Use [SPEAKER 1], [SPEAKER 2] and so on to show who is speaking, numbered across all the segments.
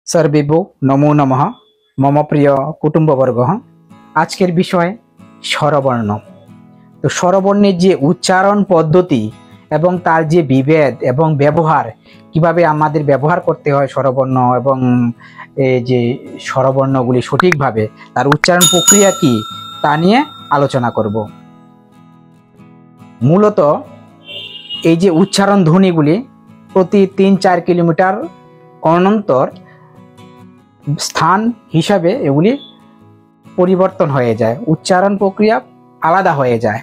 [SPEAKER 1] सर्वेभ्यो नमो नमः मम प्रिय कुटुम्बवर्ग आजकेर विषय स्वरवर्ण। तो स्वरवर्णेर जे उच्चारण पद्धति एवं तार जे विभेद एवं व्यवहार किभाबे आमादेर व्यवहार करते हय स्वरवर्ण एवं जे स्वरवर्णगुली सठिकभाबे तार उच्चारण प्रक्रिया की ता निये आलोचना करब। मूलत এই যে উচ্চারণ ধ্বনিগুলি প্রতি ৩-৪ কিলোমিটার অনন্তর স্থান হিসাবে এগুলি পরিবর্তন হয়ে যায়, উচ্চারণ প্রক্রিয়া আলাদা হয়ে যায়।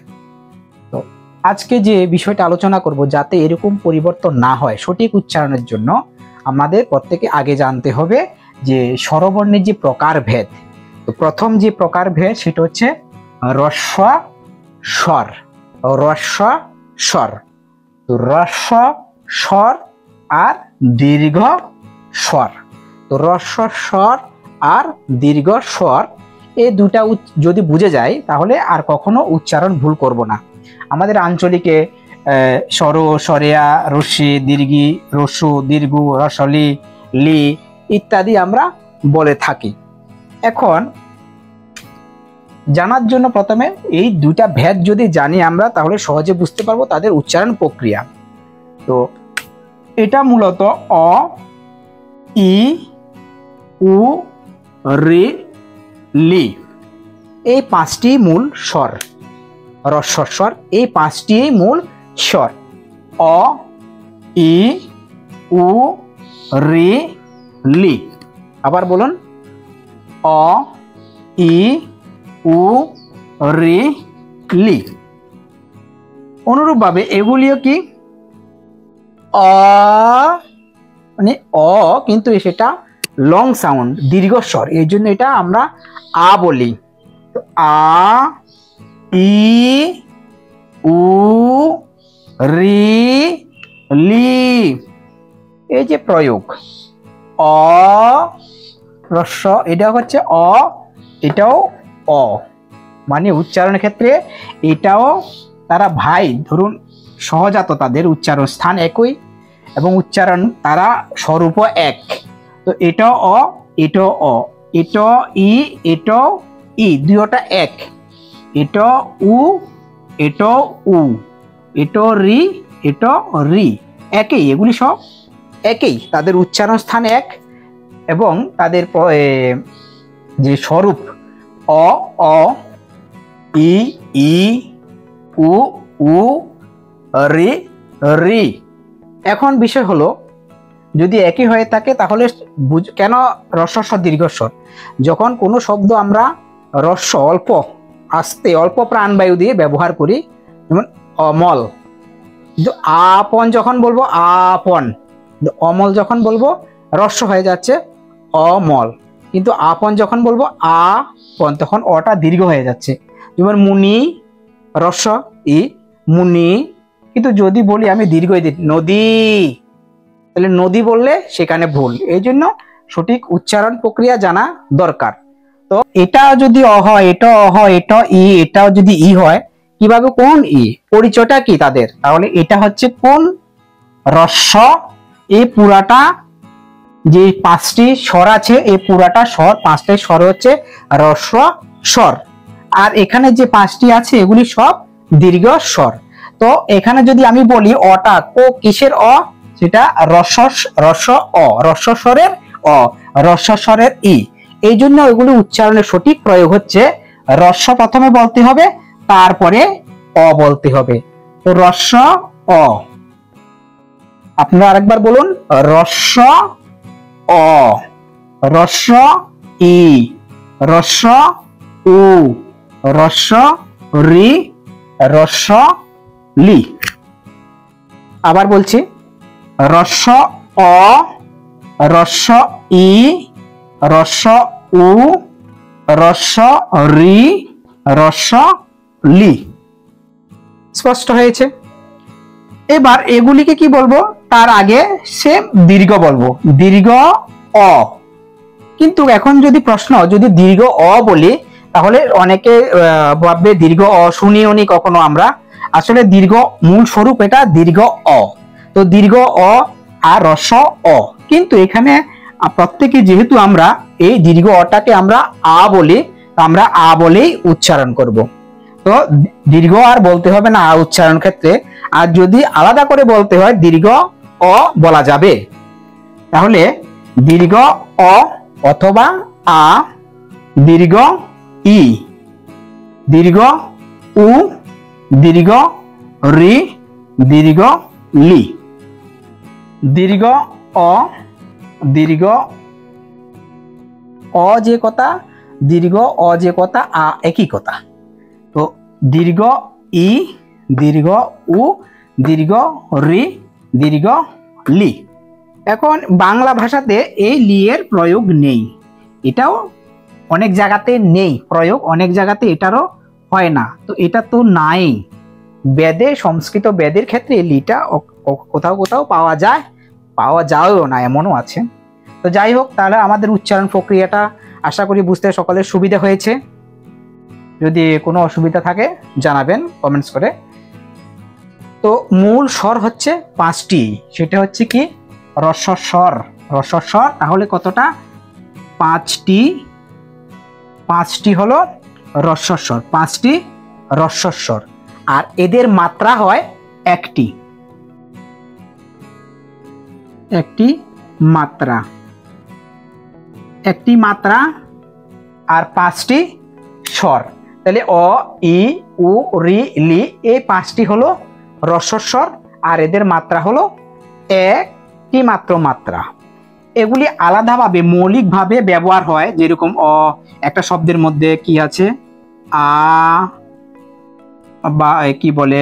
[SPEAKER 1] তো আজকে যে বিষয়টা আলোচনা করব যাতে এরকম পরিবর্তন না হয় সঠিক উচ্চারণের জন্য আমাদের প্রত্যেকে আগে জানতে হবে যে স্বরবর্ণের যে প্রকারভেদ। তো প্রথম যে প্রকারভেদ সেটা হচ্ছে হ্রস্ব স্বর। হ্রস্ব স্বর, তো হ্রস্ব স্বর আর দীর্ঘ স্বর। তো হ্রস্ব স্বর আর দীর্ঘ স্বর এই দুটা যদি বুঝে যায় তাহলে আর কখনো উচ্চারণ ভুল করব না। আমাদের আঞ্চলিকে স্বর, স্বরেয়া, রস্যি, দীর্ঘি, রস্যু, দীর্ঘ, রসলি, লি ইত্যাদি আমরা বলে থাকি। এখন জানার জন্য প্রথমে এই দুটা ভেদ যদি জানি আমরা তাহলে সহজে বুঝতে পারবো তাদের উচ্চারণ প্রক্রিয়া। তো এটা মূলত অ, ই, উ, রি, লি এই পাঁচটি মূল স্বর। হ্রস্ব স্বর এই পাঁচটি মূল স্বর। অ, ই, উ, রি, লি। আবার বলুন, অ, ই, উ, রি, লি। অনুরূপভাবে এগুলিও কি অ, মানে অ কিন্তু সেটা লং সাউন্ড, দীর্ঘ স্বর, এই জন্য এটা আমরা আ বলি। আ, ই, উ, রি, লি এই যে প্রয়োগ অ হ্রস্ব, এটা হচ্ছে অ, এটাও অ, মানে উচ্চারণের ক্ষেত্রে এটাও তারা ভাই, ধরুন সহজাত, তাদের উচ্চারণ স্থান একই এবং উচ্চারণ তারা স্বরূপ এক। তো এটাও অ, এটাও অ, এটা ই, এটাও ই, দুইটা এক। এটা উ, এটা উ, এটা রি, এটা রি, একই, এগুলি সব একই, তাদের উচ্চারণ স্থান এক এবং তাদের যে স্বরূপ অ, অ, ই, ই, উ, উ, রি, রি। এখন বিষয় হলো যদি একই হয়ে থাকে তাহলে কেন হ্রস্ব স্বর দীর্ঘ স্বর? যখন কোনো শব্দ আমরা হ্রস্ব অল্প আস্তে অল্প প্রাণবায়ু দিয়ে ব্যবহার করি, যেমন অমল, আপন যখন বলবো আপন, অমল যখন বলবো হ্রস্ব হয়ে যাচ্ছে অমল, কিন্তু আপন যখন বলবো আপন তখন অটা দীর্ঘ হয়ে যাচ্ছে। যেমন মুনি হ্রস্ব ই, মুনি, কিন্তু যদি বলি আমি দীর্ঘ নদী, তাহলে নদী বললে সেখানে ভুল। এই জন্য সঠিক উচ্চারণ প্রক্রিয়া জানা দরকার। তো এটা যদি অ হয়, এটা অ হয়, এটা ই, এটাও যদি ই হয়, কিভাবে কোন ই, পরিচয়টা কি তাদের? তাহলে এটা হচ্ছে কোন হ্রস্ব, এই পুরাটা যে পাঁচটি স্বর আছে এই পুরাটা স্বর, পাঁচটি স্বর হচ্ছে হ্রস্ব স্বর। আর এখানে যে পাঁচটি আছে এগুলি সব দীর্ঘ স্বর। তো এখানে যদি আমি বলি অটা কো কিসের অ, সেটা হ্রস্ব অ, হ্রস্ব স্বরের অ, হ্রস্ব স্বরের ই। এই জন্য এগুলি উচ্চারণের সঠিক প্রয়োগ হচ্ছে হ্রস্ব প্রথমে বলতে হবে, তারপরে অ বলতে হবে। তো হ্রস্ব অ, আপনারা আরেকবার বলুন, হ্রস্ব অ, হ্রস্ব ই, হ্রস্ব উ, হ্রস্ব রি, হ্রস্ব লি। আবার বলছি, হ্রস্ব অ, হ্রস্ব ই, হ্রস্ব উ, হ্রস্ব রি, হ্রস্ব লি। স্পষ্ট হয়েছে? এবার এগুলিকে কি বলবো, তার আগে সেম দীর্ঘ বলবো, দীর্ঘ অ। কিন্তু এখন যদি প্রশ্ন, যদি দীর্ঘ অ বলি তাহলে অনেকে ভাববে দীর্ঘ অ শুনিওনি কখনো আমরা, আসলে দীর্ঘ মূল স্বরূপ এটা দীর্ঘ অ। তো দীর্ঘ অ আর হ্রস্ব অ, কিন্তু এখানে প্রত্যেকে যেহেতু আমরা এই দীর্ঘ অটাকে আমরা আ বলি, আমরা আ বলেই উচ্চারণ করব। তো দীর্ঘ আর বলতে হবে না আ উচ্চারণ ক্ষেত্রে। আর যদি আলাদা করে বলতে হয় দীর্ঘ অ বলা যাবে। তাহলে দীর্ঘ অ অথবা আ, দীর্ঘ ই, দীর্ঘ উ, দীর্ঘ রি, দীর্ঘ লি। দীর্ঘ অ, দীর্ঘ অ যে কথা, দীর্ঘ অ যে কথা, আ একই কথা। তো দীর্ঘ ই, দীর্ঘ উ, দীর্ঘ রি, দীর্ঘ লি। এখন বাংলা ভাষাতে এই লি এর প্রয়োগ নেই, এটাও অনেক জায়গাতে নেই প্রয়োগ, অনেক জায়গাতে এটারও হয় না। তো এটা তো নাই, বেদে সংস্কৃত বেদের ক্ষেত্রে লিটা কোথাও কোথাও পাওয়া যায়, পাওয়া যায়ও না এমনও আছে। তো যাই হোক, তাহলে আমাদের উচ্চারণ প্রক্রিয়াটা আশা করি বুঝতে সকলের সুবিধা হয়েছে। যদি কোনো অসুবিধা থাকে জানাবেন কমেন্টস করে। তো মূল স্বর হচ্ছে 5টি, সেটা হচ্ছে কি রস্বস্বর, রস্বস্বর। তাহলে কতটা? 5টি হলো রস্বস্বর, 5টি রস্বস্বর। আর এদের মাত্রা হয় একটি মাত্রা, একটি মাত্রা আর 5টি স্বর। তাহলে অ, ই, উ, রি, লি, এই 5টি হলো রস্বস্বর আর এদের মাত্রা হলো একটি মাত্র মাত্রা। এগুলি আলাদাভাবে মৌলিকভাবে ব্যবহার হয়, যেরকম একটা শব্দের মধ্যে কি আছে আ বা কি বলে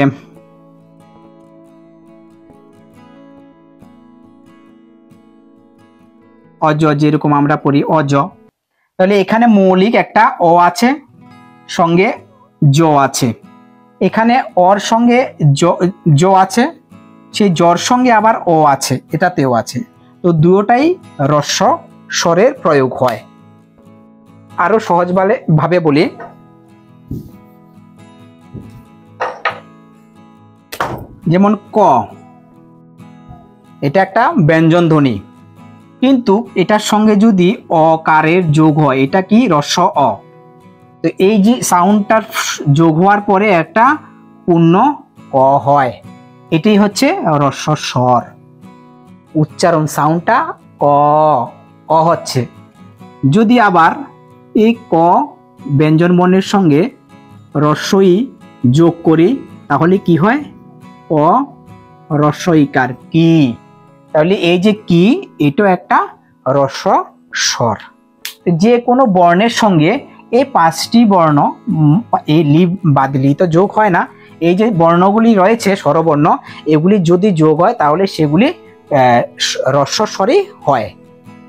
[SPEAKER 1] অজ, যেরকম আমরা পড়ি অজ। তাহলে এখানে মৌলিক একটা অ আছে, সঙ্গে জ আছে। এখানে অর সঙ্গে জ আছে, সেই জর সঙ্গে আবার ও আছে, এটাতেও আছে। তো দুটোটাই রস্ব স্বরের প্রয়োগ হয়। আরো সহজ ভাবে বলি, যেমন ক, এটা একটা ব্যঞ্জন ধ্বনি, কিন্তু এটার সঙ্গে যদি অকারের যোগ হয়, এটা কি রস্ব অ। তো এই যে সাউন্ডটার যোগ হওয়ার পরে একটা পূর্ণ ক হয়, এটাই হচ্ছে রস্ব স্বর। উচ্চারণ সাউন্ডটা ক হচ্ছে। যদি আবার এই ক ব্যঞ্জন বর্ণের সঙ্গে রস্বই যোগ করি, তাহলে কি হয়? অ রস্বইকার কি। তাহলে এই যে কি, এটা একটা রস্ব স্বর। যে কোনো বর্ণের সঙ্গে এই 5টি বর্ণ, এই লি বাদ লি তো যোগ হয় না, এই যে বর্ণগুলি রয়েছে স্বরবর্ণ, এগুলি যদি যোগ হয় তাহলে সেগুলি রস্ব স্বরই হয়।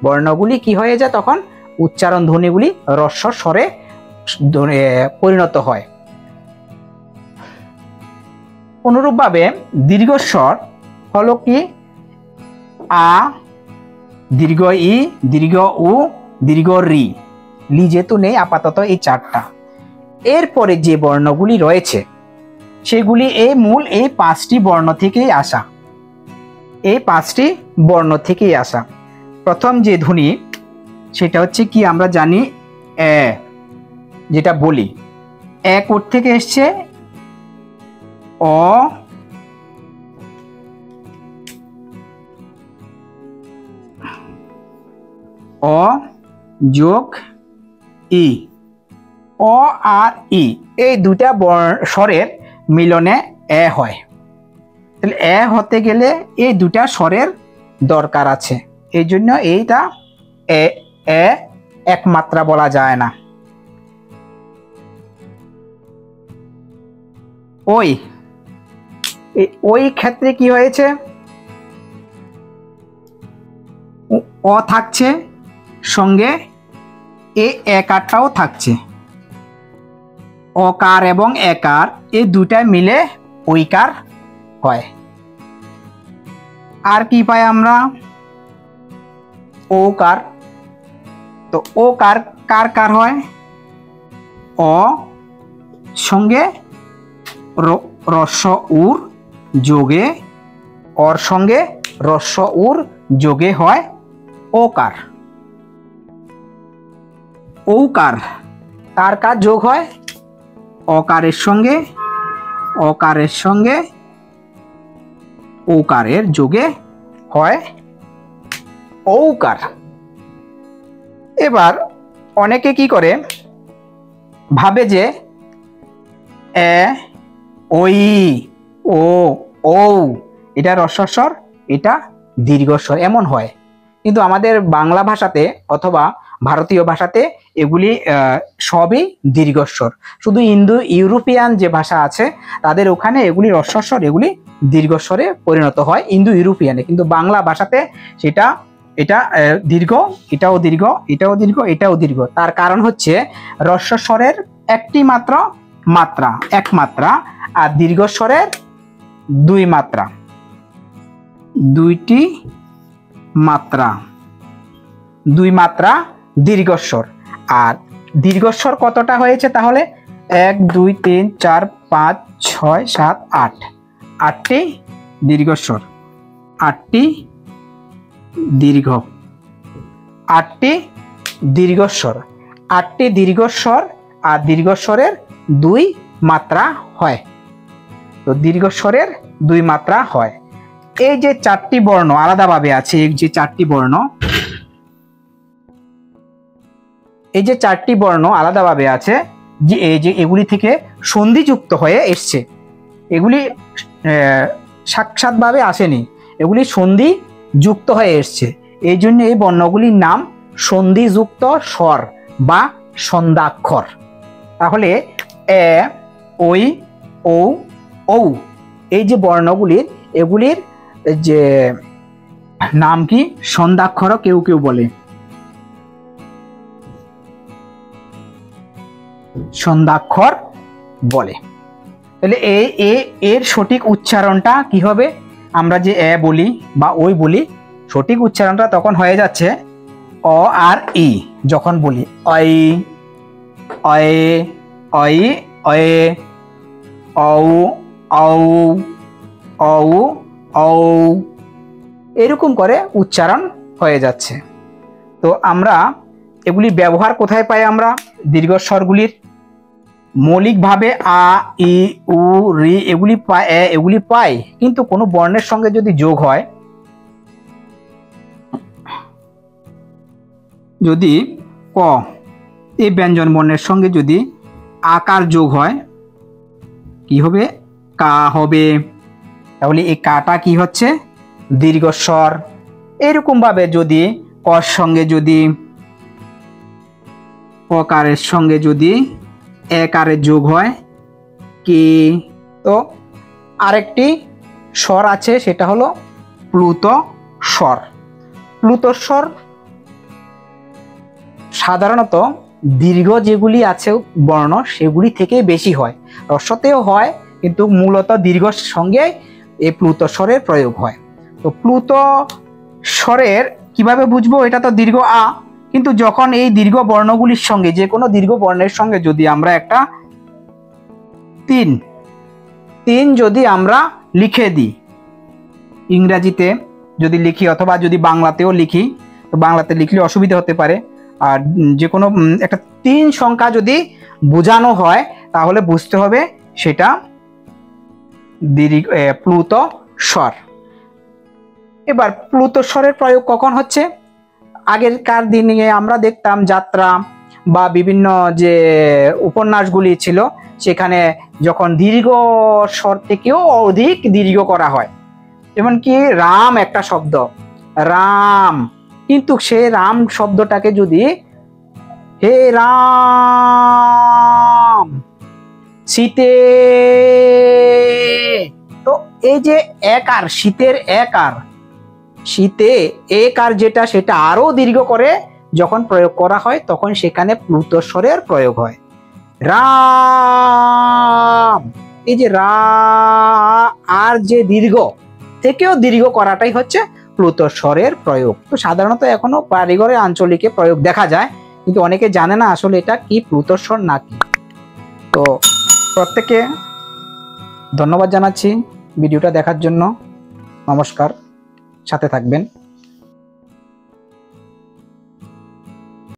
[SPEAKER 1] বর্ণগুলি কি হয়ে যায় তখন? উচ্চারণ ধ্বনিগুলি রস্ব স্বরে পরিণত হয়। অনুরূপভাবে দীর্ঘস্বর হলো কি আ, দীর্ঘ ই, দীর্ঘ উ, দীর্ঘ রি। লি যেহেতু নেই আপাতত এই 4টা। এরপরে যে বর্ণগুলি রয়েছে সেগুলি এই মূল এই 5টি বর্ণ থেকেই আসা, এই 5টি বর্ণ থেকেই আসা। প্রথম যে ধ্বনি সেটা হচ্ছে কি আমরা জানি এ, যেটা বলি এ কোড থেকে এসছে অ, অ যোগ ই, অ আর ই, এই দুটা স্বরের মিলনে এ হয়। তাহলে এ হতে গেলে এই দুটা স্বরের দরকার আছে, এই জন্য এইটা এ এক মাত্রা বলা যায় না। ওই ক্ষেত্রে কি হয়েছে? অ থাকছে, সঙ্গে এই একারটাও থাকছে, অকার এবং একার এই দুটা মিলে ওইকার হয়। আর কি পাই আমরা? ওকার। তো ওকার কার কার হয়? অ সঙ্গে রস্ব উর যোগে, অর সঙ্গে রস্ব উর যোগে হয় ওকার। ঔকার, কার কার যোগ হয়? অকারের সঙ্গে ঔকারের যোগে হয় ঔকার। এবার অনেকে কি করে ভাবে যে এ, ওই, ও, ঔ এটা হ্রস্বস্বর, এটা দীর্ঘস্বর, এমন হয়। কিন্তু আমাদের বাংলা ভাষাতে অথবা ভারতীয় ভাষাতে এগুলি সবই দীর্ঘস্বর। শুধু ইন্দো ইউরোপিয়ান যে ভাষা আছে তাদের ওখানে এগুলি হ্রস্বস্বর, এগুলি দীর্ঘস্বরে পরিণত হয় ইন্দো ইউরোপিয়ানে। কিন্তু বাংলা ভাষাতে সেটা এটা দীর্ঘ, এটাও দীর্ঘ, এটাও দীর্ঘ, এটাও দীর্ঘ। তার কারণ হচ্ছে হ্রস্বস্বরের একটি মাত্র মাত্রা, এক মাত্রা, আর দীর্ঘস্বরের দুই মাত্রা, দুইটি মাত্রা, দুই মাত্রা দীর্ঘস্বর। আর দীর্ঘস্বর কতটা হয়েছে তাহলে? 1 2 3 4 5 6 7 8, 8টি দীর্ঘস্বর, 8টি দীর্ঘ, 8টি দীর্ঘস্বর, 8টি দীর্ঘস্বর, আর দীর্ঘস্বরের দুই মাত্রা হয়। তো দীর্ঘস্বরের দুই মাত্রা হয়। এই যে 4টি বর্ণ আলাদাভাবে আছে, এই যে 4টি বর্ণ, এই যে 4টি বর্ণ আলাদাভাবে আছে, যে এই যে এগুলি থেকে সন্ধিযুক্ত হয়ে এসছে, এগুলি সাক্ষাৎভাবে আসেনি, এগুলি সন্ধি যুক্ত হয়ে এসছে। এই জন্য এই বর্ণগুলির নাম সন্ধিযুক্ত স্বর বা সন্ধ্যাক্ষর। তাহলে এ, ওই, ও, ঔ এই যে বর্ণগুলির, এগুলির যে নাম কি? সন্ধ্যাক্ষরও কেউ কেউ বলে, সন্ধ্যাক্ষর বলে। তাহলে এর সঠিক উচ্চারণটা কি হবে? আমরা যে এ বলি বা ওই বলি, সঠিক উচ্চারণটা তখন হয়ে যাচ্ছে অ আর ই। যখন বলি অই, অয়ে, অই, অয়ে, ঔ, ঔ, ঔ, ঔ, এরকম করে উচ্চারণ হয়ে যাচ্ছে। তো আমরা এগুলি ব্যবহার কোথায় পাই? আমরা দীর্ঘস্বরগুলির মৌলিকভাবে আ, ই, উ, রি এগুলি পাই। কিন্তু কোনো বর্ণের সঙ্গে যদি যোগ হয়, যদি ক এই ব্যঞ্জন বর্ণের সঙ্গে যদি আকার যোগ হয়, কি হবে? কা হবে। তাহলে এই কাটা কি হচ্ছে? দীর্ঘস্বর। এরকম ভাবে যদি কর সঙ্গে যদি অকারের সঙ্গে যদি একারের যোগ হয় কি, তো আরেকটি স্বর আছে, সেটা হলো প্লুত স্বর। প্লুত স্বর সাধারণত দীর্ঘ যেগুলি আছে বর্ণ, সেগুলি থেকে বেশি হয়। হ্রস্বতেও হয়, কিন্তু মূলত দীর্ঘ সঙ্গে এই প্লুত স্বরের প্রয়োগ হয়। তো প্লুত স্বরের কিভাবে বুঝবো? এটা তো দীর্ঘ আ, কিন্তু যখন এই দীর্ঘ বর্ণগুলির সঙ্গে, যে কোনো দীর্ঘ বর্ণের সঙ্গে যদি আমরা একটা তিন যদি আমরা লিখে দিই, ইংরাজিতে যদি লিখি অথবা যদি বাংলাতেও লিখি, তো বাংলাতে লিখলে অসুবিধা হতে পারে। আর যে কোনো একটা 3 সংখ্যা যদি বোঝানো হয়, তাহলে বুঝতে হবে সেটা প্লুত স্বর। এবার প্লুত স্বরের প্রয়োগ কখন হচ্ছে? আগেরকার দিনে আমরা দেখতাম যাত্রা বা বিভিন্ন যে উপন্যাসগুলি ছিল, সেখানে যখন দীর্ঘ স্বর থেকেও অধিক দীর্ঘ করা হয়, যেমন কি রাম একটা শব্দ, রাম, কিন্তু সে রাম শব্দটাকে যদি হে রাম শীতে, তো এই যে একার, শীতের একার, শীতে একার যেটা, সেটা আরো দীর্ঘ করে যখন প্রয়োগ করা হয়, তখন সেখানে প্লুত স্বরের প্রয়োগ হয়। রাম, এই যে রা আর যে দীর্ঘ থেকেও দীর্ঘ করাটাই হচ্ছে প্লুত স্বরের প্রয়োগ। তো সাধারণত এখনো কারিগরি আঞ্চলিকে প্রয়োগ দেখা যায়, কিন্তু অনেকে জানে না আসলে এটা কি প্লুত স্বর নাকি। তো প্রত্যেককে ধন্যবাদ জানাচ্ছি ভিডিওটা দেখার জন্য। নমস্কার, সাথে থাকবেন।